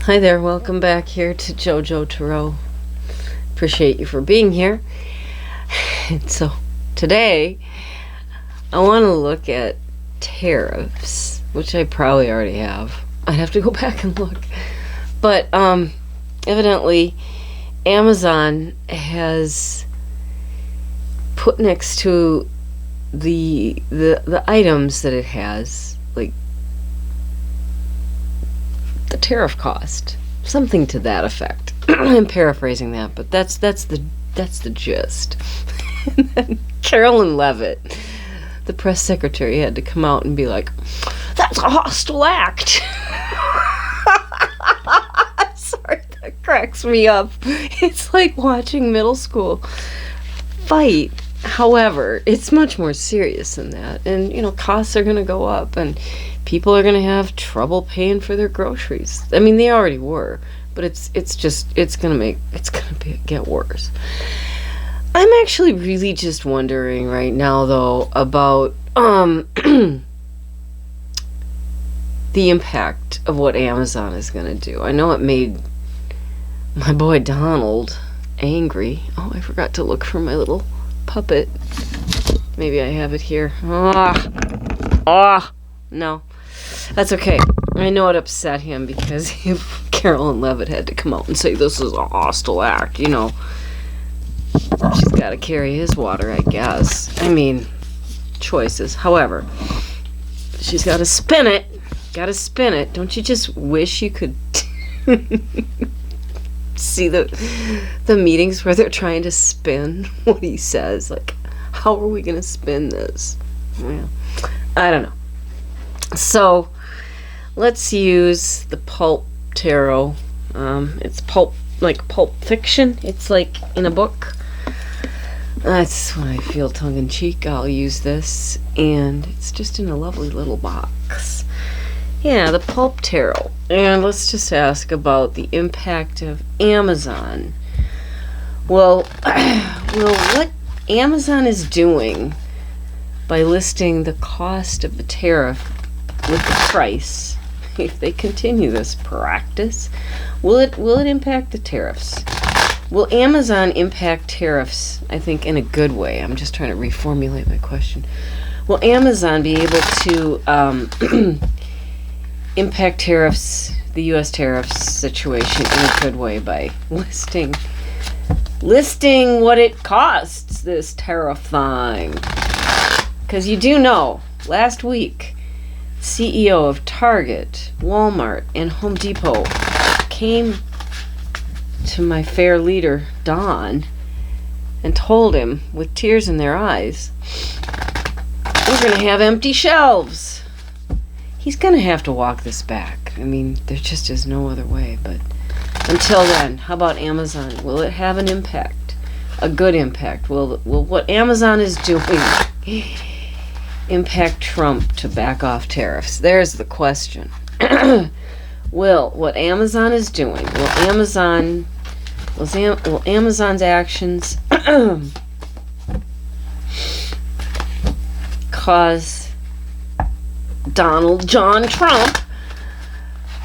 Hi there, welcome back here to JoJo Tarot. Appreciate you for being here. And so today I want to look at tariffs, which I probably already have. I'd have to go back and look. But evidently Amazon has put next to the items that it has, like the tariff cost, something to that effect. I'm paraphrasing that, but that's the gist. And then Carolyn Levitt, the press secretary, had to come out and be like, "That's a hostile act." Sorry, that cracks me up. It's like watching middle school fight. However, it's much more serious than that, and costs are going to go up, and people are going to have trouble paying for their groceries. I mean, they already were, but it's going to get worse. I'm actually really just wondering right now, though, about the impact of what Amazon is going to do. I know it made my boy Donald angry. Oh, I forgot to look for my little puppet. Maybe I have it here. No. That's okay. I know it upset him because Carolyn Levitt had to come out and say this is a hostile act. She's got to carry his water, I guess. I mean, choices. However, she's got to spin it. Don't you just wish you could see the meetings where they're trying to spin what he says? Like, how are we going to spin this? Well, I don't know. So let's use the pulp tarot. It's pulp fiction. It's like in a book. That's when I feel tongue-in-cheek. I'll use this, and it's just in a lovely little box. Yeah, the pulp tarot. And let's just ask about the impact of Amazon. Well, what Amazon is doing by listing the cost of the tariff with the price, if they continue this practice, will it impact the tariffs? Will Amazon impact tariffs, I think, in a good way? I'm just trying to reformulate my question. Will Amazon be able to impact tariffs, the U.S. tariffs situation, in a good way by listing what it costs, this tariff thing? Because you do know, last week, CEO of Target, Walmart, and Home Depot came to my fair leader, Don, and told him, with tears in their eyes, we're going to have empty shelves. He's going to have to walk this back. I mean, there just is no other way. But until then, how about Amazon? Will it have an impact? A good impact? Will what Amazon is doing impact Trump to back off tariffs? There's the question. Will what Amazon is doing, will Amazon's actions cause Donald John Trump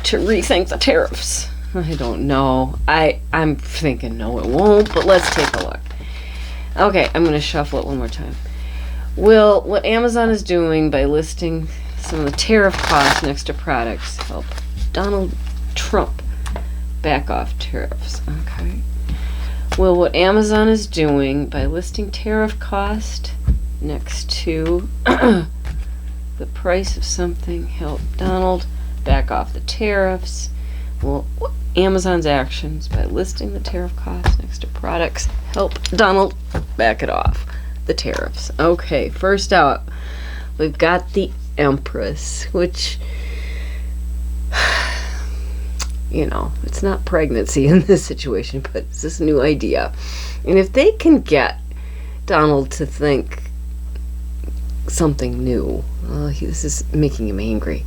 to rethink the tariffs? I don't know. I'm thinking no, it won't, but let's take a look. Okay, I'm going to shuffle it one more time. Will what Amazon is doing by listing some of the tariff costs next to products help Donald Trump back off tariffs? Okay. Will what Amazon is doing by listing tariff cost next to the price of something help Donald back off the tariffs? Will Amazon's actions by listing the tariff cost next to products help Donald back it off? The tariffs. Okay, first out, we've got the Empress, which, it's not pregnancy in this situation, but it's this new idea. And if they can get Donald to think something new, this is making him angry.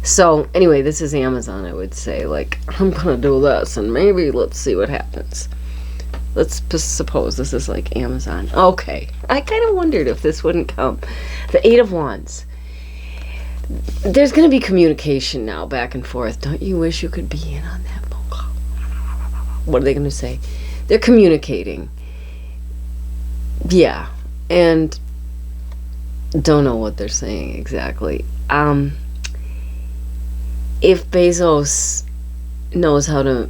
So, anyway, this is Amazon, I would say. Like, I'm going to do this, and maybe let's see what happens. Let's suppose this is like Amazon. Okay. I kind of wondered if this wouldn't come. The Eight of Wands. There's going to be communication now, back and forth. Don't you wish you could be in on that moment? what are they going to say? They're communicating. Yeah. And don't know what they're saying exactly. If Bezos knows how to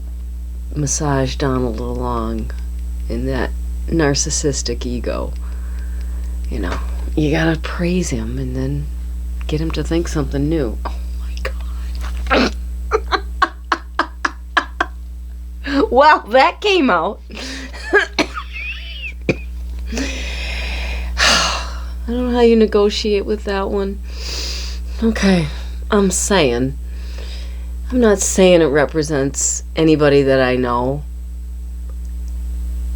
massage Donald along in that narcissistic ego, you know, you gotta praise him and then get him to think something new. Oh my God. Well, that came out. I don't know how you negotiate with that one. Okay, I'm not saying it represents anybody that I know.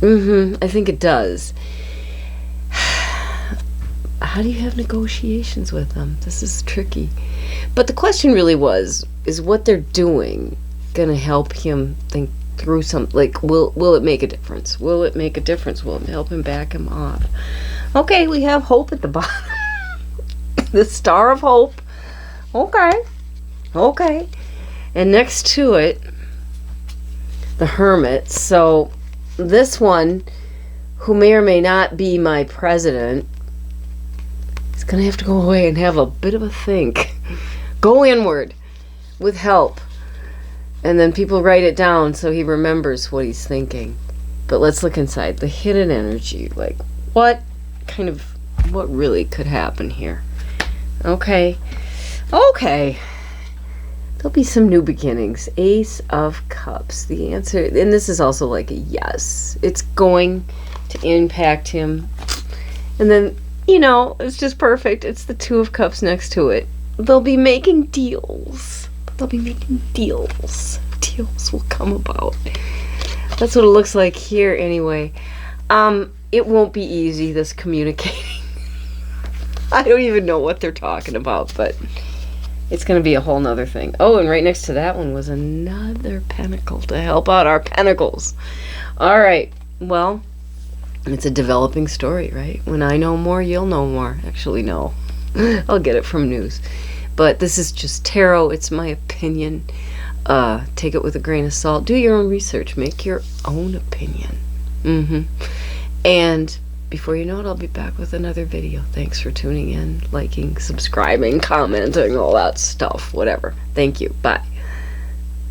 I think it does. How do you have negotiations with them? This is tricky. But the question really is what they're doing gonna help him think through something? Like, will it make a difference? Will it make a difference? Will it help him back him off? Okay, we have hope at the bottom. The star of hope. Okay. And next to it, the hermit. So this one, who may or may not be my president, is going to have to go away and have a bit of a think. Go inward with help. And then people write it down so he remembers what he's thinking. But let's look inside. The hidden energy. Like, what really could happen here? Okay. There'll be some new beginnings. Ace of Cups. The answer, and this is also like a yes. It's going to impact him. And then, it's just perfect. It's the Two of Cups next to it. They'll be making deals. Deals will come about. That's what it looks like here anyway. It won't be easy, this communicating. I don't even know what they're talking about, but it's going to be a whole nother thing. Oh, and right next to that one was another pentacle to help out our pentacles. All right. Well, it's a developing story, right? When I know more, you'll know more. Actually, no. I'll get it from news. But this is just tarot. It's my opinion. Take it with a grain of salt. Do your own research. Make your own opinion. And before you know it, I'll be back with another video. Thanks for tuning in, liking, subscribing, commenting, all that stuff, whatever. Thank you. Bye.